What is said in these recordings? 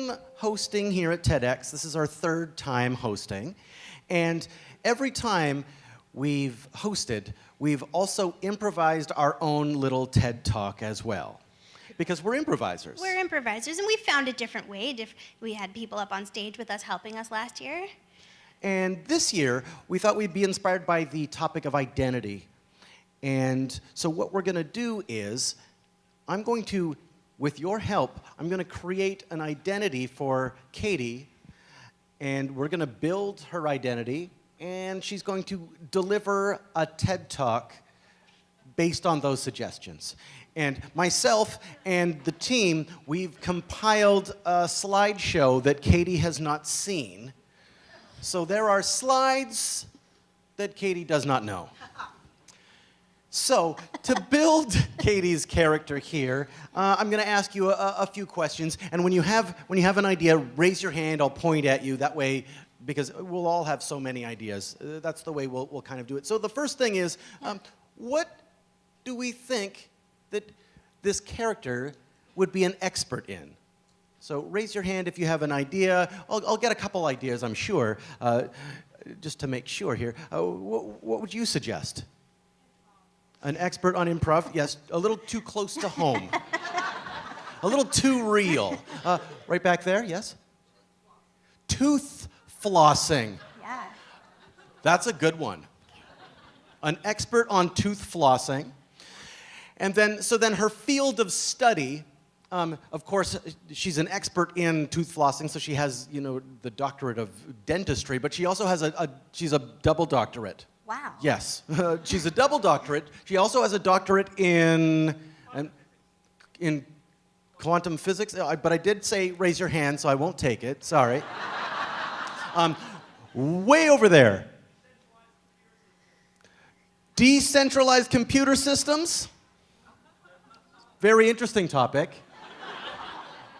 am hosting here at TEDx. This is our third time hosting. And every time we've hosted, we've also improvised our own little TED Talk as well. Because we're improvisers. We're improvisers, and we found a different way. We had people up on stage with us helping us last year. And this year, we thought we'd be inspired by the topic of identity. And so what we're going to do is, I'm going to, with your help, I'm going to create an identity for Caity, and we're going to build her identity, and she's going to deliver a TED Talk based on those suggestions. And myself and the team, we've compiled a slideshow that Caity has not seen. So there are slides that Caity does not know. So, to build Caity's character here, I'm going to ask you a few questions. And when you have an idea, raise your hand. I'll point at you. That way, because we'll all have so many ideas. That's the way we'll kind of do it. So the first thing is, what do we think that this character would be an expert in? So raise your hand if you have an idea. I'll get a couple ideas, I'm sure, just to make sure here. What would you suggest? An expert on improv? Yes, a little too close to home. A little too real. Right back there, yes? Tooth flossing. Yeah. That's a good one. An expert on tooth flossing. And then, so then her field of study, of course, she's an expert in tooth flossing, so she has, the doctorate of dentistry, but she also has she's a double doctorate. Wow. Yes, she's a double doctorate. She also has a doctorate in quantum physics, but I did say raise your hand, so I won't take it, sorry. Way over there. Decentralized computer systems. Very interesting topic.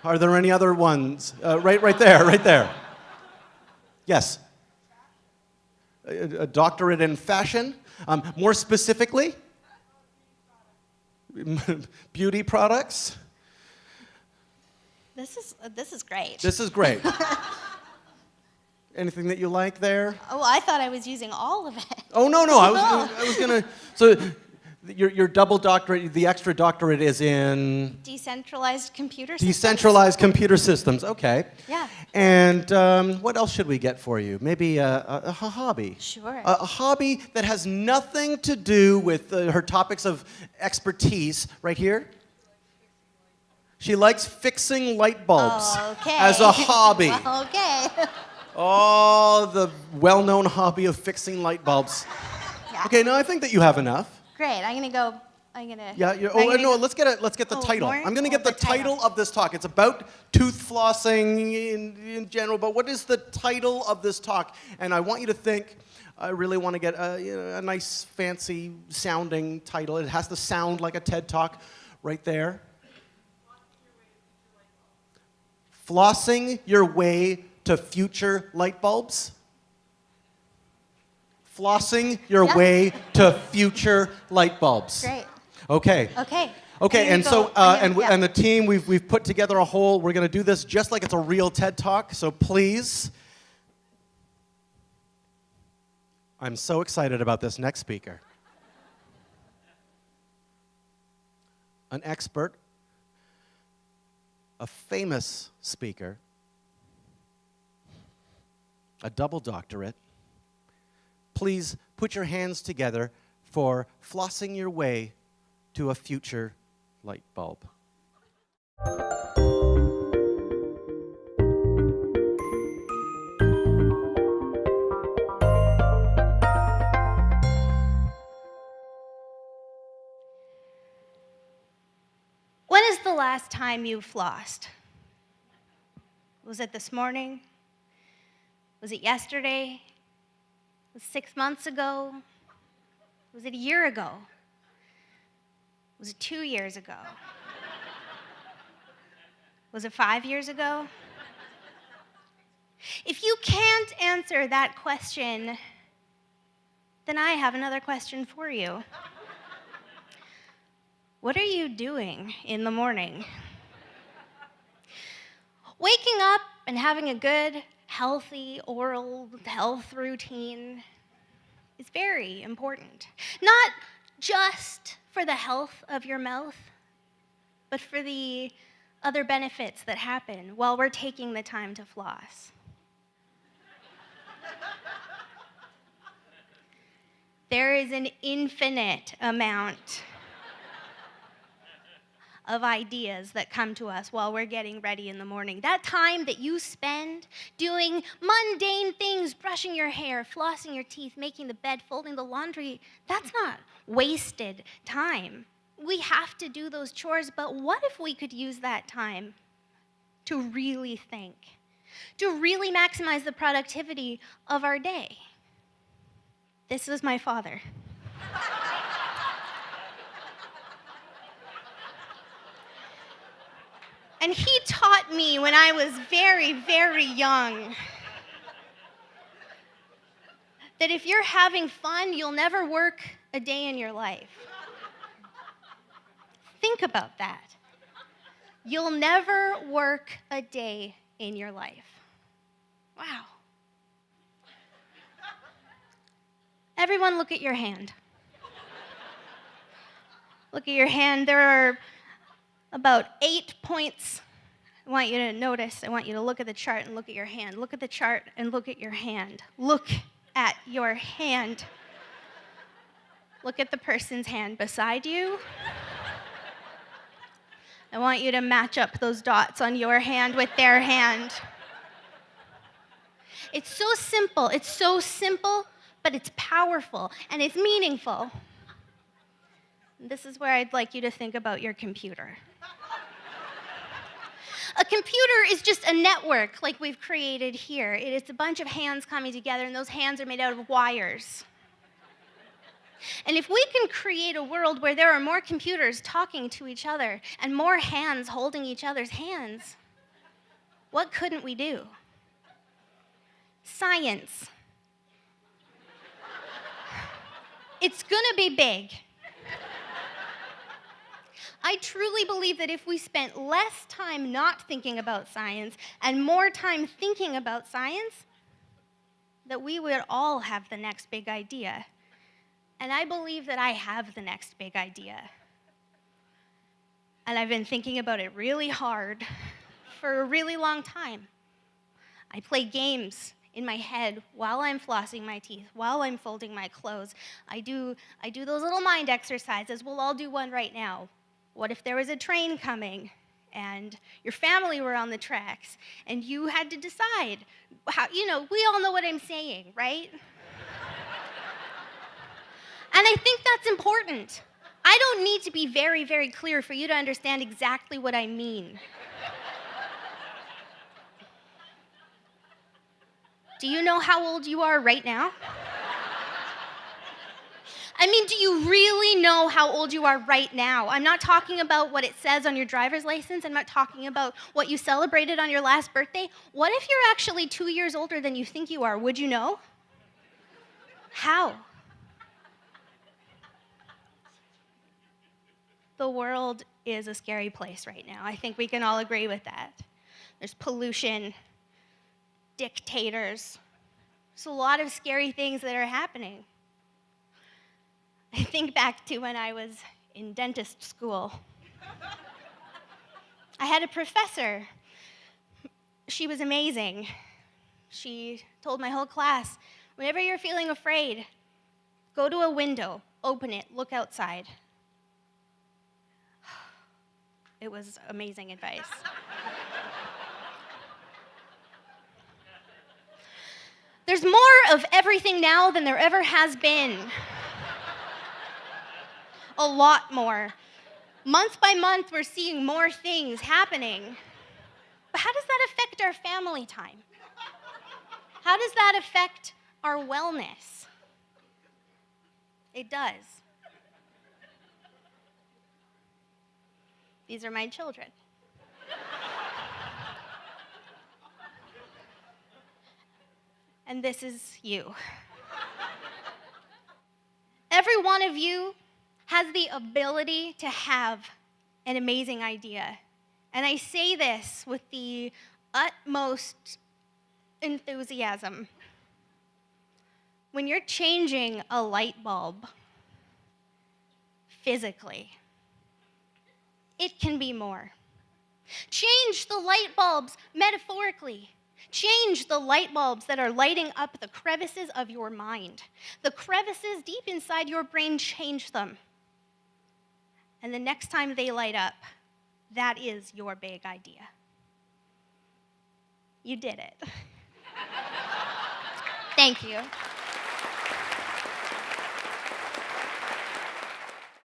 Are there any other ones? Right there. Yes. A doctorate in fashion. More specifically, beauty products. This is great. This is great. Anything that you like there? Oh, I thought I was using all of it. Oh, no. I was gonna. So, your double doctorate, the extra doctorate is in? Decentralized computer systems. Decentralized computer systems, okay. Yeah. And what else should we get for you? Maybe a hobby. Sure. A hobby that has nothing to do with her topics of expertise. Right here. She likes fixing light bulbs as a hobby. Okay. Oh, the well-known hobby of fixing light bulbs. Yeah. Okay, now I think that you have enough. Great. Yeah. Let's get the title. More? I'm gonna get the title of this talk. It's about tooth flossing in general, but what is the title of this talk? And I want you to think. I really want to get a nice, fancy sounding title. It has to sound like a TED Talk, right there. Flossing your way to future light bulbs. Flossing your way to future light bulbs. Great. Okay. Okay, and so, and the team, we've put together a whole, we're going to do this just like it's a real TED Talk, so please. I'm so excited about this next speaker. An expert, a famous speaker, a double doctorate. Please put your hands together for flossing your way to a future light bulb. When is the last time you flossed? Was it this morning? Was it yesterday? Was it 6 months ago? Was it a year ago? Was it 2 years ago? Was it 5 years ago? If you can't answer that question, then I have another question for you. What are you doing in the morning? Waking up and having a good, healthy oral health routine is very important. Not just for the health of your mouth, but for the other benefits that happen while we're taking the time to floss. There is an infinite amount of ideas that come to us while we're getting ready in the morning. That time that you spend doing mundane things, brushing your hair, flossing your teeth, making the bed, folding the laundry, that's not wasted time. We have to do those chores, but what if we could use that time to really think, to really maximize the productivity of our day? This was my father. And he taught me when I was very, very young that if you're having fun, you'll never work a day in your life. Think about that. You'll never work a day in your life. Wow. Everyone look at your hand. Look at your hand. There are about 8 points I want you to notice. I want you to look at the chart and look at your hand. Look at the chart and look at your hand. Look at your hand. Look at the person's hand beside you. I want you to match up those dots on your hand with their hand. It's so simple, but it's powerful and it's meaningful. And this is where I'd like you to think about your computer. A computer is just a network like we've created here. It's a bunch of hands coming together, and those hands are made out of wires. And if we can create a world where there are more computers talking to each other and more hands holding each other's hands, what couldn't we do? Science. It's gonna be big. I truly believe that if we spent less time not thinking about science and more time thinking about science, that we would all have the next big idea. And I believe that I have the next big idea. And I've been thinking about it really hard for a really long time. I play games in my head while I'm flossing my teeth, while I'm folding my clothes. I do those little mind exercises. We'll all do one right now. What if there was a train coming and your family were on the tracks and you had to decide how, we all know what I'm saying, right? And I think that's important. I don't need to be very, very clear for you to understand exactly what I mean. Do you know how old you are right now? I mean, do you really know how old you are right now? I'm not talking about what it says on your driver's license. I'm not talking about what you celebrated on your last birthday. What if you're actually 2 years older than you think you are? Would you know? How? The world is a scary place right now. I think we can all agree with that. There's pollution, dictators. There's a lot of scary things that are happening. I think back to when I was in dentist school. I had a professor. She was amazing. She told my whole class, whenever you're feeling afraid, go to a window, open it, look outside. It was amazing advice. There's more of everything now than there ever has been. A lot more. Month by month, we're seeing more things happening. But how does that affect our family time? How does that affect our wellness? It does. These are my children. And this is you. Every one of you has the ability to have an amazing idea. And I say this with the utmost enthusiasm. When you're changing a light bulb physically, it can be more. Change the light bulbs metaphorically. Change the light bulbs that are lighting up the crevices of your mind. The crevices deep inside your brain, change them. And the next time they light up, that is your big idea. You did it. Thank you.